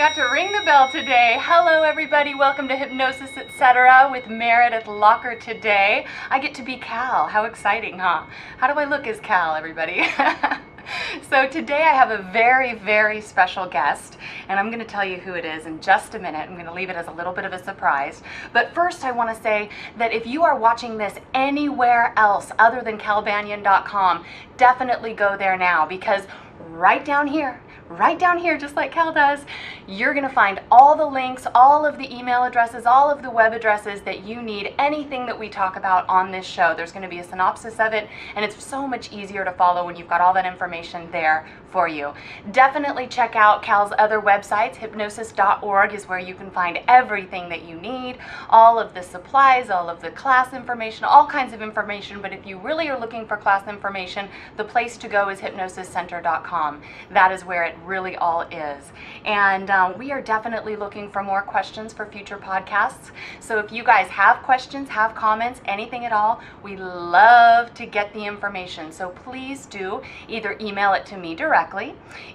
forgot to ring the bell today. Hello everybody, welcome to Hypnosis, etc. with Meredith Locker today. I get to be Cal. How exciting, huh? How do I look as Cal, everybody? So today I have a very, very special guest, and I'm going to tell you who it is in just a minute. I'm going to leave it as a little bit of a surprise. But first I want to say that if you are watching this anywhere else other than calbanyan.com, definitely go there now, because right down here, just like Cal does, you're going to find all the links, all of the email addresses, all of the web addresses that you need, anything that we talk about on this show. There's going to be a synopsis of it, and it's so much easier to follow when you've got all that information there for you. Definitely check out Cal's other websites. Hypnosis.org is where you can find everything that you need, all of the supplies, all of the class information, all kinds of information. But if you really are looking for class information, the place to go is hypnosiscenter.com. That is where it really all is. And we are definitely looking for more questions for future podcasts. So if you guys have questions, have comments, anything at all, we love to get the information. So please do either email it to me directly,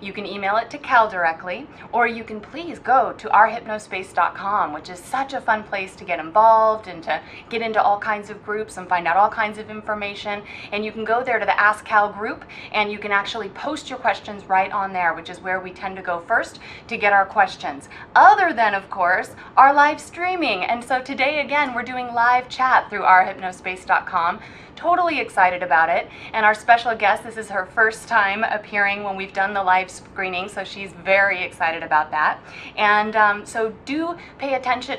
you can email it to Cal directly, or you can please go to ourhypnospace.com, which is such a fun place to get involved and to get into all kinds of groups and find out all kinds of information. And you can go there to the Ask Cal group, and you can actually post your questions right on there, which is where we tend to go first to get our questions. Other than, of course, our live streaming. And so today, again, we're doing live chat through ourhypnospace.com. Totally excited about it. And our special guest, this is her first time appearing when we've done the live screening, so she's very excited about that. And so do pay attention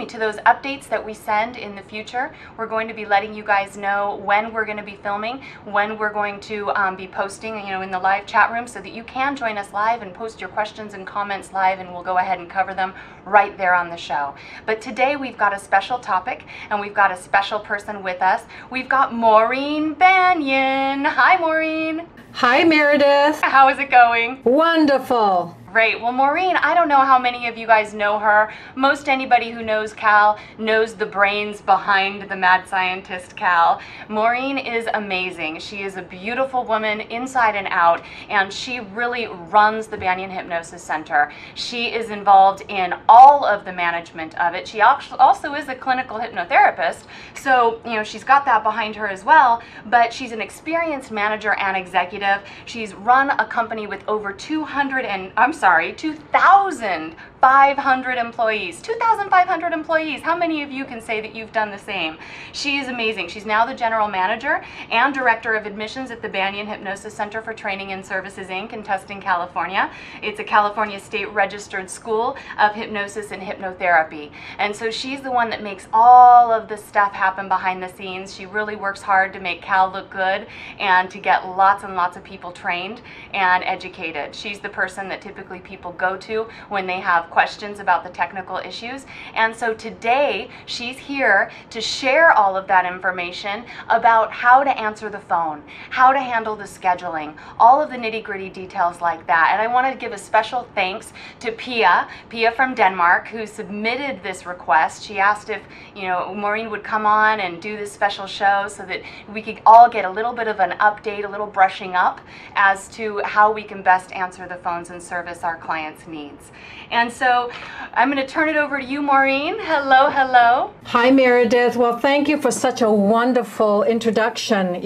to those updates that we send in the future. We're going to be letting you guys know when we're going to be filming, when we're going to be posting, in the live chat room, so that you can join us live and post your questions and comments live, and we'll go ahead and cover them right there on the show. But today we've got a special topic, and we've got a special person with us. We've got Maureen Banyan. Hi, Maureen. Hi, Meredith. How is it going? Wonderful. Great. Well, Maureen, I don't know how many of you guys know her. Most anybody who knows Cal knows the brains behind the mad scientist Cal. Maureen is amazing. She is a beautiful woman inside and out, and she really runs the Banyan Hypnosis Center. She is involved in all of the management of it. She also is a clinical hypnotherapist, so she's got that behind her as well, but she's an experienced manager and executive. She's run a company with over 2,500 employees. 2,500 employees. How many of you can say that you've done the same? She is amazing. She's now the general manager and director of admissions at the Banyan Hypnosis Center for Training and Services, Inc. in Tustin, California. It's a California state registered school of hypnosis and hypnotherapy. And so she's the one that makes all of this stuff happen behind the scenes. She really works hard to make Cal look good and to get lots and lots of people trained and educated. She's the person that typically people go to when they have questions about the technical issues. And so today she's here to share all of that information about how to answer the phone, how to handle the scheduling, all of the nitty-gritty details like that. And I want to give a special thanks to Pia from Denmark, who submitted this request. She asked if Maureen would come on and do this special show so that we could all get a little bit of an update, a little brushing up as to how we can best answer the phones and service our clients' needs. And so I'm going to turn it over to you, Maureen. Hello, hello. Hi, Meredith. Well, thank you for such a wonderful introduction.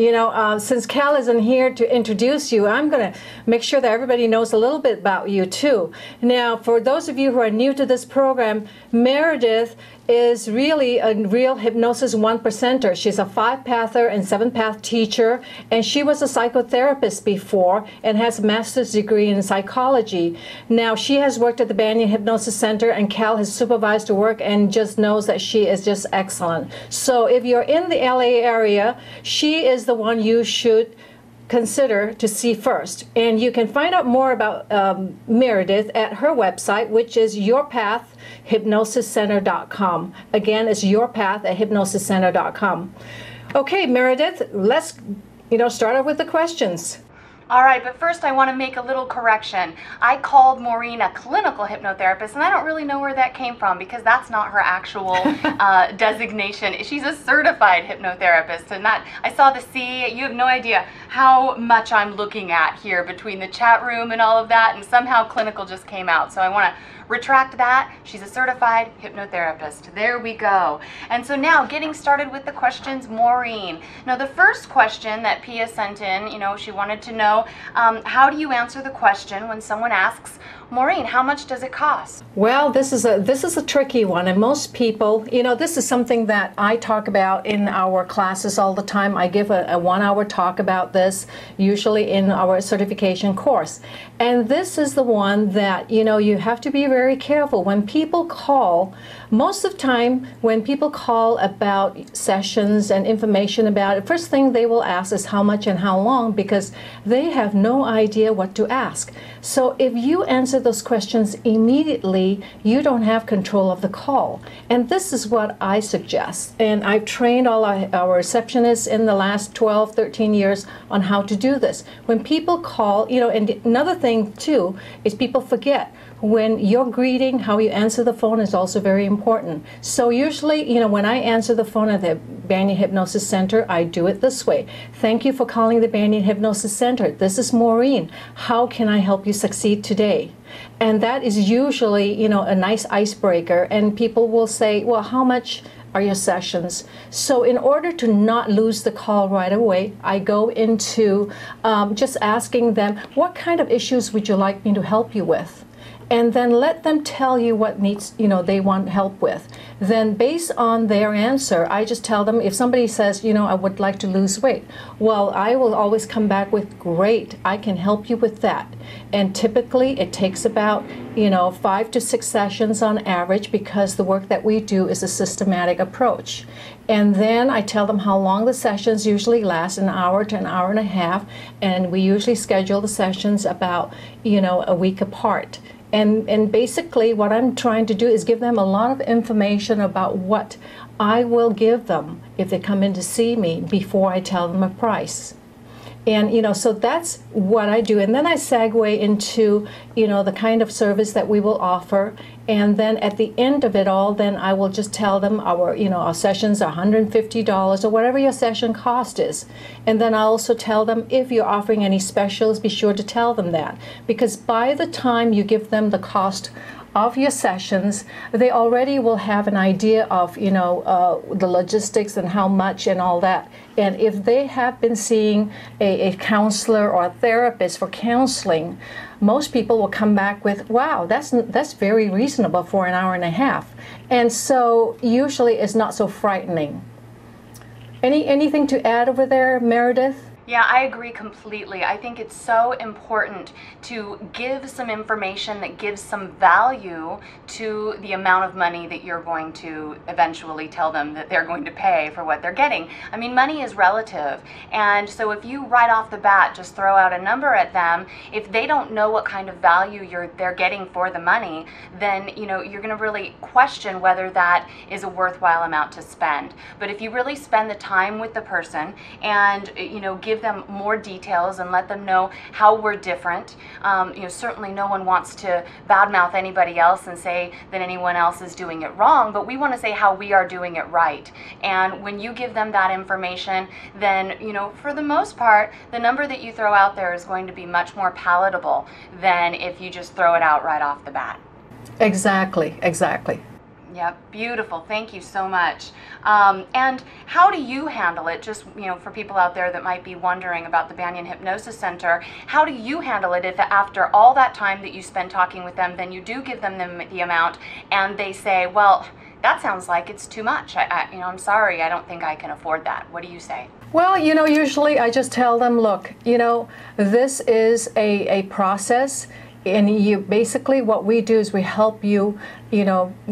Since Cal isn't here to introduce you, I'm going to make sure that everybody knows a little bit about you, too. Now, for those of you who are new to this program, Meredith is really a real hypnosis 1%er. She's a 5-pather and 7-path teacher, and she was a psychotherapist before and has a master's degree in psychology. Now, she has worked at the Banyan Hypnosis Center, and Cal has supervised her work and just knows that she is just excellent. So if you're in the LA area, she is the one you should consider to see first. And you can find out more about Meredith at her website, which is yourpathhypnosiscenter.com. Again, it's yourpath@hypnosiscenter.com. Okay, Meredith, let's start off with the questions. All right, but first I want to make a little correction. I called Maureen a clinical hypnotherapist, and I don't really know where that came from because that's not her actual designation. She's a certified hypnotherapist, and that I saw the C. You have no idea how much I'm looking at here between the chat room and all of that, and somehow clinical just came out. So I want to retract that. She's a certified hypnotherapist. There we go. And so now getting started with the questions, Maureen. Now the first question that Pia sent in, she wanted to know, how do you answer the question when someone asks, Maureen, how much does it cost? Well, this is a tricky one, and most people, this is something that I talk about in our classes all the time. I give a 1-hour talk about this, usually in our certification course. And this is the one that, you have to be very careful. When people call, most of the time when people call about sessions and information about it, first thing they will ask is how much and how long, because they have no idea what to ask. So if you answer those questions immediately, you don't have control of the call. And this is what I suggest. And I've trained all our receptionists in the last 12, 13 years on how to do this. When people call, and another thing too is people forget. When you're greeting, how you answer the phone is also very important. So usually, when I answer the phone at the Banyan Hypnosis Center, I do it this way. Thank you for calling the Banyan Hypnosis Center. This is Maureen. How can I help you succeed today? And that is usually, a nice icebreaker. And people will say, well, how much are your sessions? So in order to not lose the call right away, I go into just asking them, what kind of issues would you like me to help you with? And then let them tell you what needs, they want help with. Then based on their answer, I just tell them, if somebody says, I would like to lose weight, well, I will always come back with, great, I can help you with that. And typically it takes about, 5 to 6 sessions on average, because the work that we do is a systematic approach. And then I tell them how long the sessions usually last, an hour to an hour and a half. And we usually schedule the sessions about, a week apart. And basically what I'm trying to do is give them a lot of information about what I will give them if they come in to see me before I tell them a price. And, so that's what I do. And then I segue into, the kind of service that we will offer. And then at the end of it all, then I will just tell them our sessions are $150 or whatever your session cost is. And then I also tell them if you're offering any specials, be sure to tell them that. Because by the time you give them the cost of your sessions, they already will have an idea of, the logistics and how much and all that. And if they have been seeing a counselor or a therapist for counseling, most people will come back with, wow, that's very reasonable for an hour and a half. And so usually it's not so frightening. Anything to add over there, Meredith? Yeah, I agree completely. I think it's so important to give some information that gives some value to the amount of money that you're going to eventually tell them that they're going to pay for what they're getting. I mean, money is relative. And so if you right off the bat just throw out a number at them, if they don't know what kind of value they're getting for the money, then you're going to really question whether that is a worthwhile amount to spend. But if you really spend the time with the person and give them more details and let them know how we're different. Certainly no one wants to badmouth anybody else and say that anyone else is doing it wrong, but we want to say how we are doing it right. And when you give them that information, then, for the most part, the number that you throw out there is going to be much more palatable than if you just throw it out right off the bat. Exactly. Yep, beautiful. Thank you so much. And how do you handle it? Just, for people out there that might be wondering about the Banyan Hypnosis Center, how do you handle it if after all that time that you spend talking with them, then you do give them the amount and they say, well, that sounds like it's too much. I'm sorry, I don't think I can afford that. What do you say? Well, usually I just tell them, look, this is a process. And basically what we do is we help you,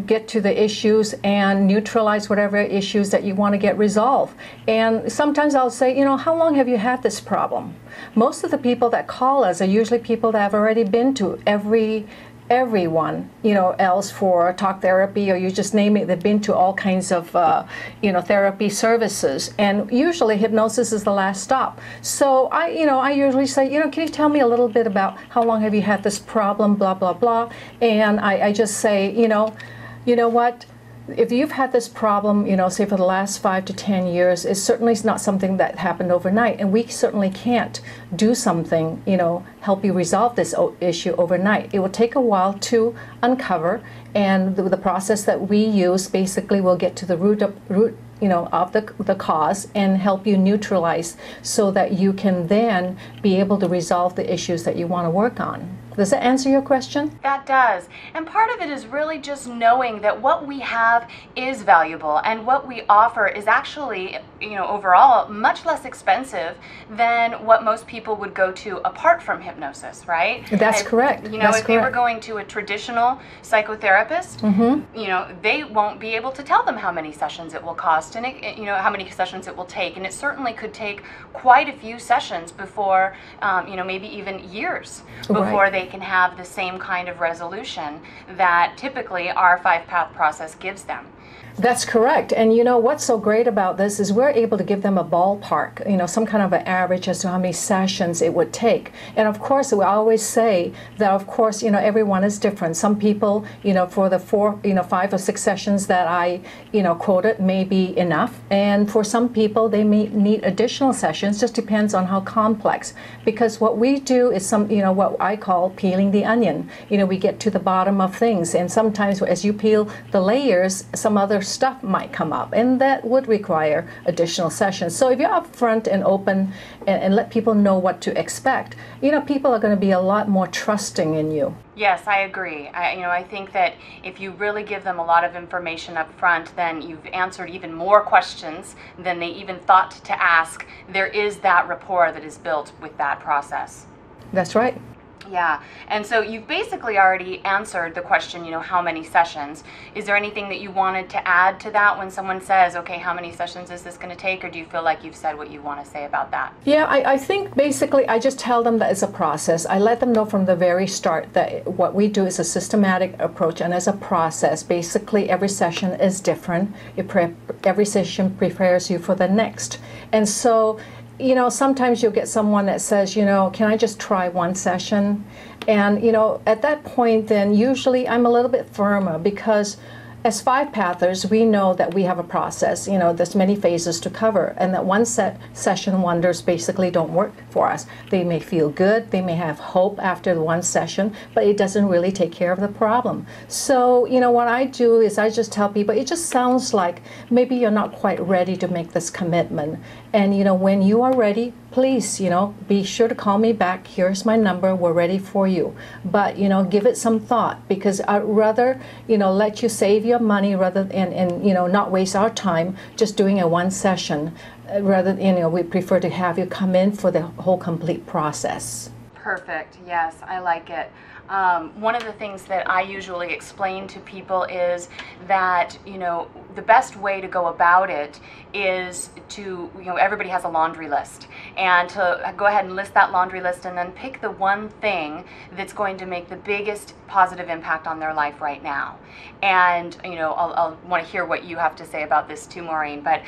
get to the issues and neutralize whatever issues that you want to get resolved. And sometimes I'll say, how long have you had this problem? Most of the people that call us are usually people that have already been to every everyone, else for talk therapy, or you just name it. They've been to all kinds of, therapy services, and usually hypnosis is the last stop. So I usually say, can you tell me a little bit about how long have you had this problem, blah, blah, blah. And I just say, you know what? If you've had this problem, say for the last 5 to 10 years, it's certainly not something that happened overnight, and we certainly can't do something, help you resolve this issue overnight. It will take a while to uncover, and the process that we use basically will get to the root of the cause and help you neutralize, so that you can then be able to resolve the issues that you want to work on. Does that answer your question? That does. And part of it is really just knowing that what we have is valuable, and what we offer is actually, overall much less expensive than what most people would go to apart from hypnosis, right? That's correct. If they were going to a traditional psychotherapist, they won't be able to tell them how many sessions it will cost, and how many sessions it will take. And it certainly could take quite a few sessions before, maybe even years before they can have the same kind of resolution that typically our 5-path process gives them. That's correct. And what's so great about this is we're able to give them a ballpark, some kind of an average as to how many sessions it would take. And of course, we always say that, of course, everyone is different. Some people, for the 5 or 6 sessions that I, quoted may be enough. And for some people, they may need additional sessions. Just depends on how complex. Because what we do is what I call peeling the onion. We get to the bottom of things. And sometimes as you peel the layers, some other stuff might come up, and that would require additional sessions. So if you're upfront and open and let people know what to expect, people are going to be a lot more trusting in you. Yes, I agree. I think that if you really give them a lot of information up front, then you've answered even more questions than they even thought to ask. There is that rapport that is built with that process. That's right. Yeah, and so you've basically already answered the question, how many sessions. Is there anything that you wanted to add to that when someone says, okay, how many sessions is this going to take, or do you feel like you've said what you want to say about that? Yeah, I think basically I just tell them that it's a process. I let them know from the very start that what we do is a systematic approach, and as a process, basically every session is different. Every session prepares you for the next. And so sometimes you'll get someone that says, can I just try one session? And, at that point, then usually I'm a little bit firmer, because as 5-pathers, we know that we have a process, there's many phases to cover, and that one session wonders basically don't work for us. They may feel good, they may have hope after the one session, but it doesn't really take care of the problem. So, what I do is I just tell people, it just sounds like maybe you're not quite ready to make this commitment. And, when you are ready, please, be sure to call me back. Here's my number. We're ready for you. But, give it some thought, because I'd rather, let you save your money rather and not waste our time just doing a one session. Rather, we prefer to have you come in for the whole complete process. Perfect. Yes, I like it. One of the things that I usually explain to people is that, the best way to go about it is to, everybody has a laundry list, and to go ahead and list that laundry list, and then pick the one thing that's going to make the biggest positive impact on their life right now. And, I'll want to hear what you have to say about this too, Maureen, but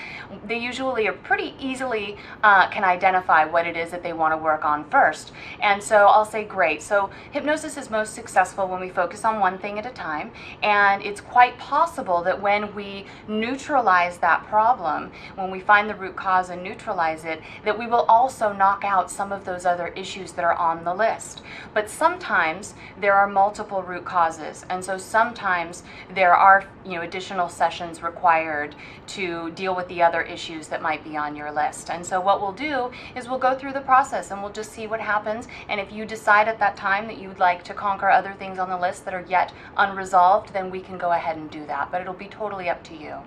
they usually are pretty easily can identify what it is that they want to work on first. And so I'll say, great. So hypnosis is most successful when we focus on one thing at a time, and it's quite possible that when we neutralize that problem, when we find the root cause and neutralize it, that we will also knock out some of those other issues that are on the list. But sometimes there are multiple root causes, and so sometimes there are additional sessions required to deal with the other issues that might be on your list. And so what we'll do is we'll go through the process, and we'll just see what happens. And if you decide at that time that you'd like to conquer other things on the list that are yet unresolved, then we can go ahead and do that. But it'll be totally up to you.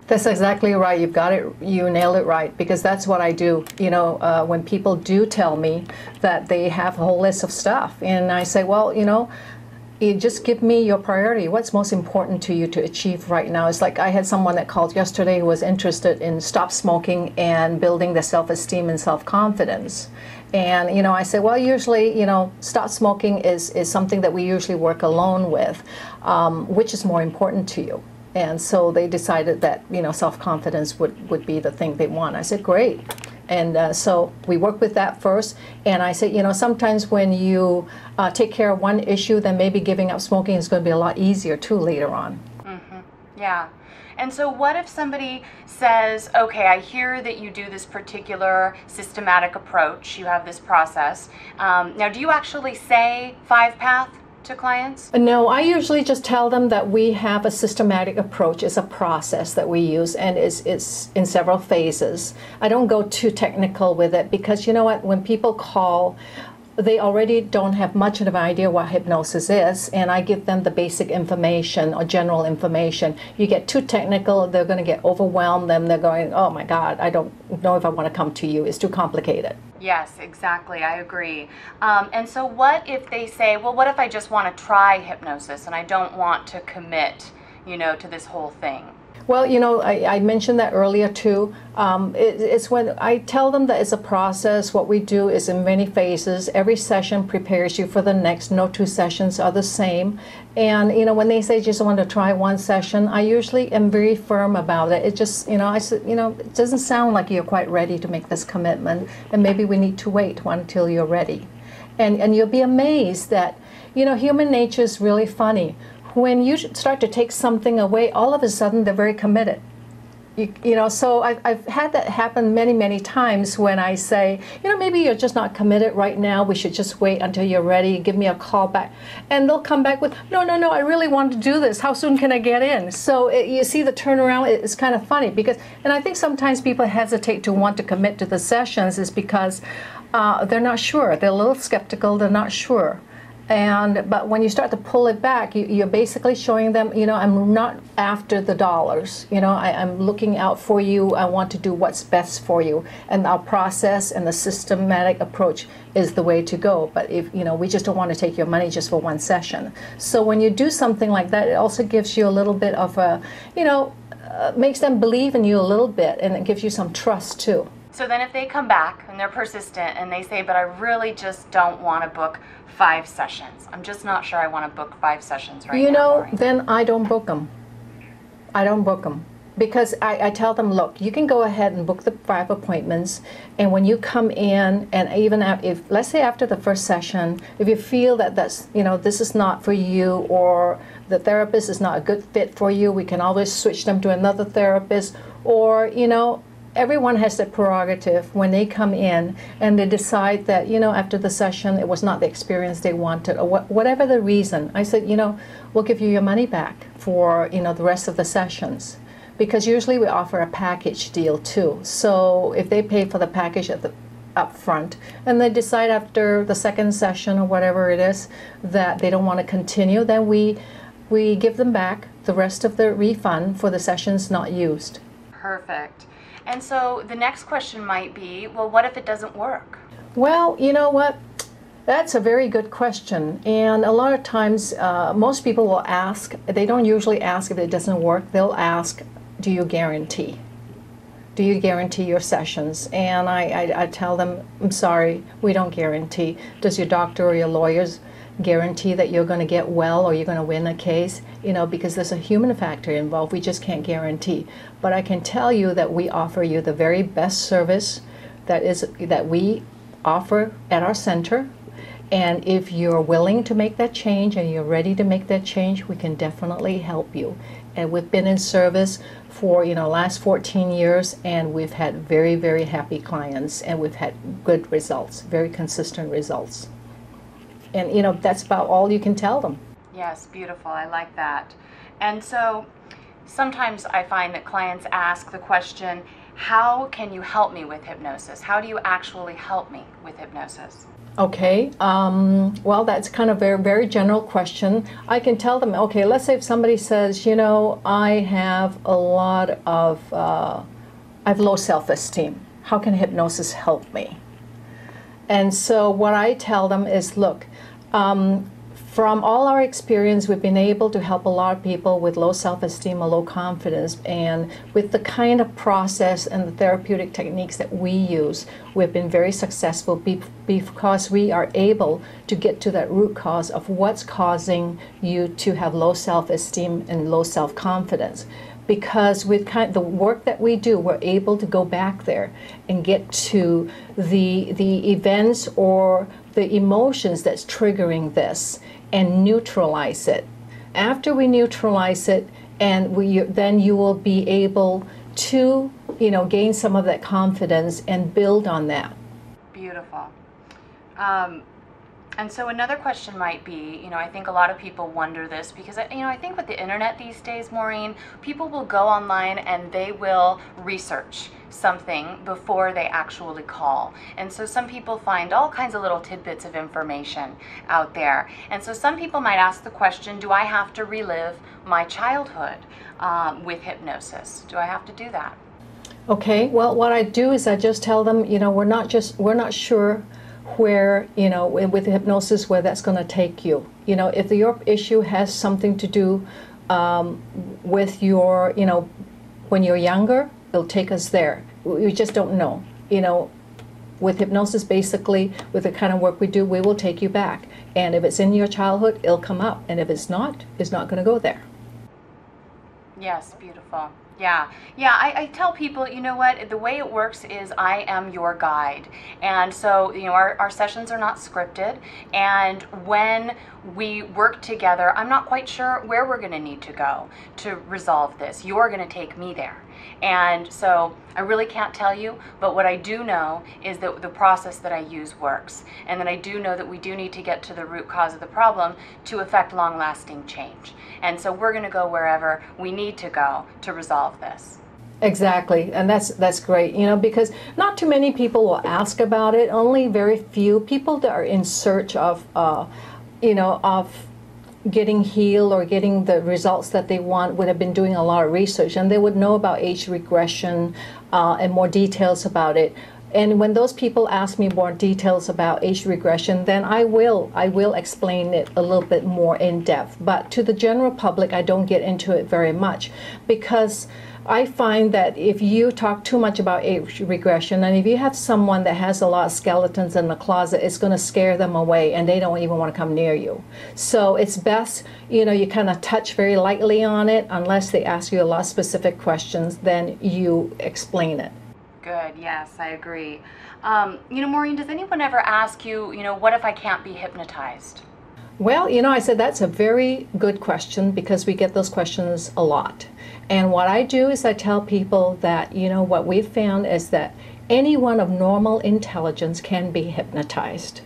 That's exactly right. You've got it. You nailed it right, because that's what I do. When people do tell me that they have a whole list of stuff, and I say, well, you just give me your priority. What's most important to you to achieve right now? It's like I had someone that called yesterday who was interested in stop smoking and building their self-esteem and self-confidence. And, you know, I said, well, usually, you know, stop smoking is something that we usually work alone with. Which is more important to you? And so they decided that, you know, self-confidence would be the thing they want. I said, great. And so we worked with that first. And I said, you know, sometimes when you take care of one issue, then maybe giving up smoking is going to be a lot easier too later on. Mm-hmm. Yeah. And so what if somebody says, okay, I hear that you do this particular systematic approach, you have this process. Now, do you actually say 5-path to clients? No, I usually just tell them that we have a systematic approach. It's a process that we use, and it's in several phases. I don't go too technical with it because, you know what, when people call, they already don't have much of an idea what hypnosis is, and I give them the basic information or general information. You get too technical, they're going to get overwhelmed, and they're going, oh my God, I don't know if I want to come to you. It's too complicated. Yes, exactly. I agree. And so what if they say, well, what if I just want to try hypnosis and I don't want to commit, you know, to this whole thing? Well, you know, I mentioned that earlier too. It's when I tell them that it's a process. What we do is in many phases. Every session prepares you for the next. No two sessions are the same. And, you know, when they say just want to try one session, I usually am very firm about it. It just, you know, I said, you know, it doesn't sound like you're quite ready to make this commitment, and maybe we need to wait until you're ready. And you'll be amazed that, you know, human nature is really funny. When you start to take something away, all of a sudden they're very committed. You know, so I've had that happen many, many times when I say, you know, maybe you're just not committed right now. We should just wait until you're ready. Give me a call back. And they'll come back with, no, I really want to do this. How soon can I get in? So you see the turnaround. It's kind of funny because, and I think sometimes people hesitate to want to commit to the sessions is because they're not sure. They're a little skeptical. They're not sure. But when you start to pull it back, you're basically showing them, you know, I'm not after the dollars. You know, I'm looking out for you. I want to do what's best for you. And our process and the systematic approach is the way to go. But if, you know, we just don't want to take your money just for one session. So when you do something like that, it also gives you a little bit of a, you know, makes them believe in you a little bit, and it gives you some trust too. So then if they come back and they're persistent and they say, but I really just don't want to book 5 sessions. I'm just not sure I want to book 5 sessions right now. You know, Maureen. then I don't book them. I don't book them. Because I tell them, look, you can go ahead and book the 5 appointments, and when you come in, and even if, let's say after the first session, if you feel that that's, you know, this is not for you, or the therapist is not a good fit for you, we can always switch them to another therapist, or, you know, everyone has the prerogative when they come in and they decide that, you know, after the session it was not the experience they wanted, or whatever the reason. I said, you know, we'll give you your money back for, you know, the rest of the sessions. Because usually we offer a package deal too. So if they pay for the package at the up front and they decide after the second session or whatever it is that they don't want to continue, then we give them back the rest of the refund for the sessions not used. Perfect. And so the next question might be, well, what if it doesn't work? Well, you know what? That's a very good question. And a lot of times, most people will ask, they don't usually ask if it doesn't work. They'll ask, do you guarantee? Do you guarantee your sessions? And I tell them, I'm sorry, we don't guarantee. Does your doctor or your lawyers guarantee that you're going to get well or you're going to win a case? You know, because there's a human factor involved. We just can't guarantee. But I can tell you that we offer you the very best service that we offer at our center. And if you're willing to make that change and you're ready to make that change, we can definitely help you. And we've been in service for, you know, last 14 years, and we've had very, very happy clients, and we've had good results, very consistent results. And, you know, that's about all you can tell them. Yes, beautiful. I like that. And so sometimes I find that clients ask the question, how can you help me with hypnosis? How do you actually help me with hypnosis? Okay, well, that's kind of a very, very general question. I can tell them, okay, let's say if somebody says, you know, I have a lot of, I have low self-esteem. How can hypnosis help me? And so what I tell them is, look, from all our experience, we've been able to help a lot of people with low self-esteem or low confidence, and with the kind of process and the therapeutic techniques that we use, we've been very successful because we are able to get to that root cause of what's causing you to have low self-esteem and low self-confidence. Because with the work that we do, we're able to go back there and get to the events or the emotions that's triggering this and neutralize it. After we neutralize it, and then you will be able to, gain some of that confidence and build on that. Beautiful. And so another question might be, I think a lot of people wonder this because, I think with the internet these days, Maureen, people will go online and they will research something before they actually call. And so some people find all kinds of little tidbits of information out there. And so some people might ask the question, do I have to relive my childhood with hypnosis? Do I have to do that? Okay, well, what I do is I just tell them, we're not sure where, with hypnosis, where that's going to take you. If your issue has something to do with your, when you're younger, it'll take us there. We just don't know. With hypnosis, basically, with the kind of work we do, we will take you back. And if it's in your childhood, it'll come up. And if it's not going to go there. Yes, beautiful. Yeah, I tell people, what, the way it works is I am your guide. And so, our sessions are not scripted. And when we work together, I'm not quite sure where we're going to need to go to resolve this. You're going to take me there. And so I really can't tell you, but what I do know is that the process that I use works. And then I do know that we do need to get to the root cause of the problem to affect long-lasting change. And so we're going to go wherever we need to go to resolve this. Exactly, and that's great, because not too many people will ask about it. Only very few people that are in search of, of getting healed or getting the results that they want would have been doing a lot of research, and they would know about age regression and more details about it. And when those people ask me more details about age regression, then I will explain it a little bit more in depth. But to the general public, I don't get into it very much, because I find that if you talk too much about age regression, and if you have someone that has a lot of skeletons in the closet, it's going to scare them away and they don't even want to come near you. So it's best, you kind of touch very lightly on it, unless they ask you a lot of specific questions, then you explain it. Good, yes, I agree. Maureen, does anyone ever ask you, what if I can't be hypnotized? Well, I said that's a very good question, because we get those questions a lot. And what I do is I tell people that, what we've found is that anyone of normal intelligence can be hypnotized.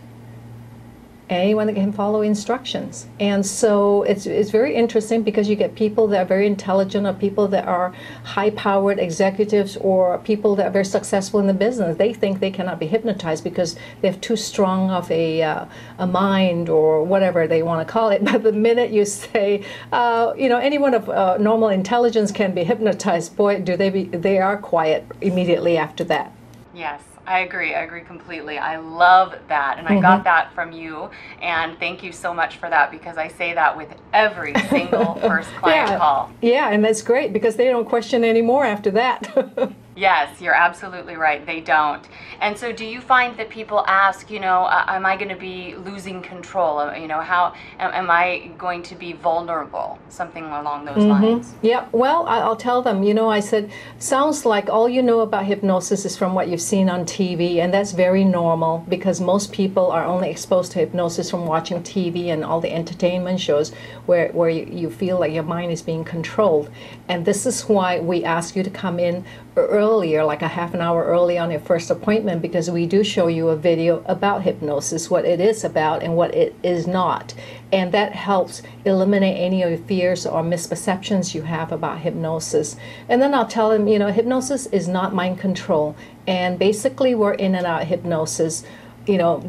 Anyone that can follow instructions. And so it's very interesting, because you get people that are very intelligent, or people that are high-powered executives, or people that are very successful in the business. They think they cannot be hypnotized because they have too strong of a mind, or whatever they want to call it. But the minute you say, anyone of normal intelligence can be hypnotized, boy, they are quiet immediately after that. Yes. I agree completely. I love that, and I got that from you, and thank you so much for that, because I say that with every single first client call. Yeah, and that's great, because they don't question anymore after that. Yes, you're absolutely right. They don't. And so do you find that people ask, am I going to be losing control? How am I going to be vulnerable? Something along those lines. Yeah, well, I'll tell them, I said, sounds like all you know about hypnosis is from what you've seen on TV, and that's very normal, because most people are only exposed to hypnosis from watching TV and all the entertainment shows where you feel like your mind is being controlled. And this is why we ask you to come in earlier, like a half an hour early on your first appointment, because we do show you a video about hypnosis, what it is about and what it is not. And that helps eliminate any of your fears or misperceptions you have about hypnosis. And then I'll tell them, hypnosis is not mind control. And basically we're in and out of hypnosis you know,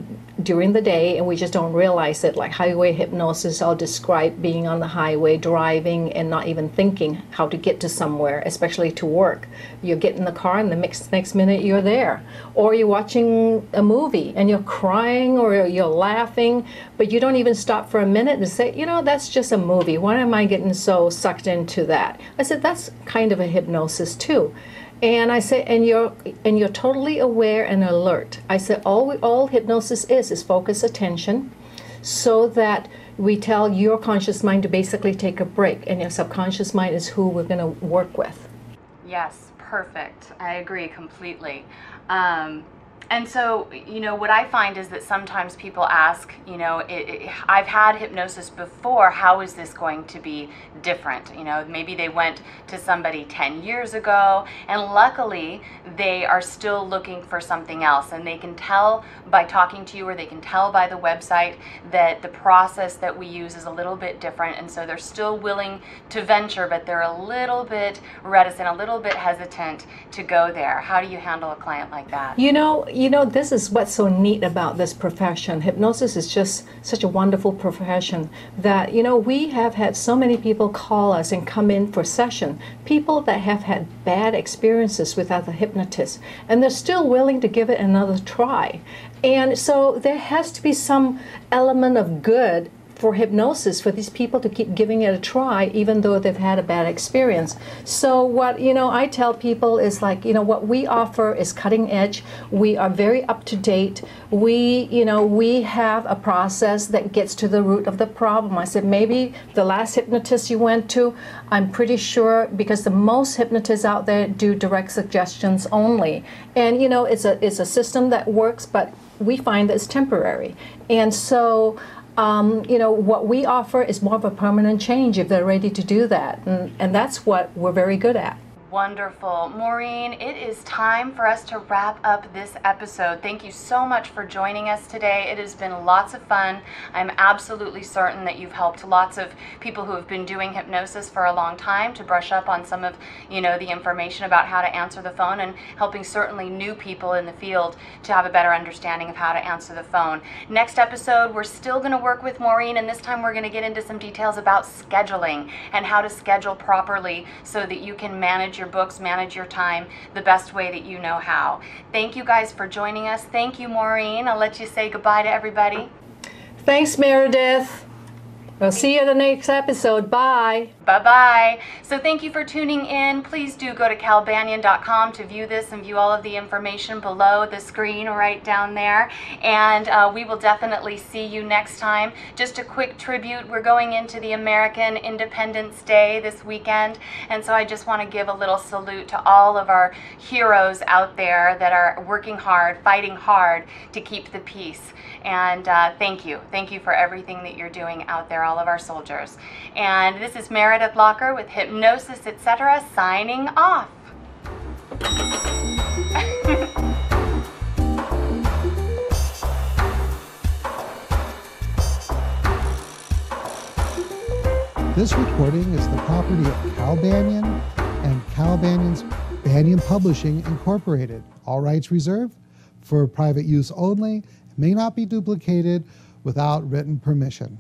during the day, and we just don't realize it. Like highway hypnosis, I'll describe being on the highway, driving, and not even thinking how to get to somewhere, especially to work. You get in the car, and the next minute you're there. Or you're watching a movie, and you're crying, or you're laughing, but you don't even stop for a minute and say, you know, that's just a movie. Why am I getting so sucked into that? I said, that's kind of a hypnosis too. And I said, and you're totally aware and alert. I said, all hypnosis is focus attention, so that we tell your conscious mind to basically take a break, and your subconscious mind is who we're going to work with. Yes, perfect. I agree completely. And so, you know, what I find is that sometimes people ask, you know, I've had hypnosis before, how is this going to be different? You know, maybe they went to somebody 10 years ago, and luckily they are still looking for something else, and they can tell by talking to you, or they can tell by the website that the process that we use is a little bit different, and so they're still willing to venture, but they're a little bit reticent, a little bit hesitant to go there. How do you handle a client like that? You know, this is what's so neat about this profession. Hypnosis is just such a wonderful profession that, you know, we have had so many people call us and come in for session, people that have had bad experiences with other hypnotists, and they're still willing to give it another try. And so there has to be some element of good for hypnosis for these people to keep giving it a try, even though they've had a bad experience. So what, you know, I tell people is like, you know, what we offer is cutting edge. We are very up to date. We have a process that gets to the root of the problem. I said, maybe the last hypnotist you went to, I'm pretty sure, because the most hypnotists out there do direct suggestions only. And, you know, it's a system that works, but we find that it's temporary. And so, you know, what we offer is more of a permanent change if they're ready to do that. And that's what we're very good at. Wonderful. Maureen, it is time for us to wrap up this episode. Thank you so much for joining us today. It has been lots of fun. I'm absolutely certain that you've helped lots of people who have been doing hypnosis for a long time to brush up on some of, you know, the information about how to answer the phone, and helping certainly new people in the field to have a better understanding of how to answer the phone. Next episode, we're still going to work with Maureen, and this time we're going to get into some details about scheduling and how to schedule properly so that you can manage your books, manage your time the best way that you know how. Thank you guys for joining us. Thank you, Maureen. I'll let you say goodbye to everybody. Thanks, Meredith. We'll see you in the next episode. Bye. Bye-bye. So thank you for tuning in. Please do go to calbanyan.com to view this and view all of the information below the screen right down there. And we will definitely see you next time. Just a quick tribute. We're going into the American Independence Day this weekend. And so I just want to give a little salute to all of our heroes out there that are working hard, fighting hard to keep the peace. And thank you. Thank you for everything that you're doing out there, all of our soldiers. And this is Meredith Locker with Hypnosis, etc., signing off. This recording is the property of Cal Banyan and Cal Banyan's Banyan Publishing, Incorporated. All rights reserved, for private use only, may not be duplicated without written permission.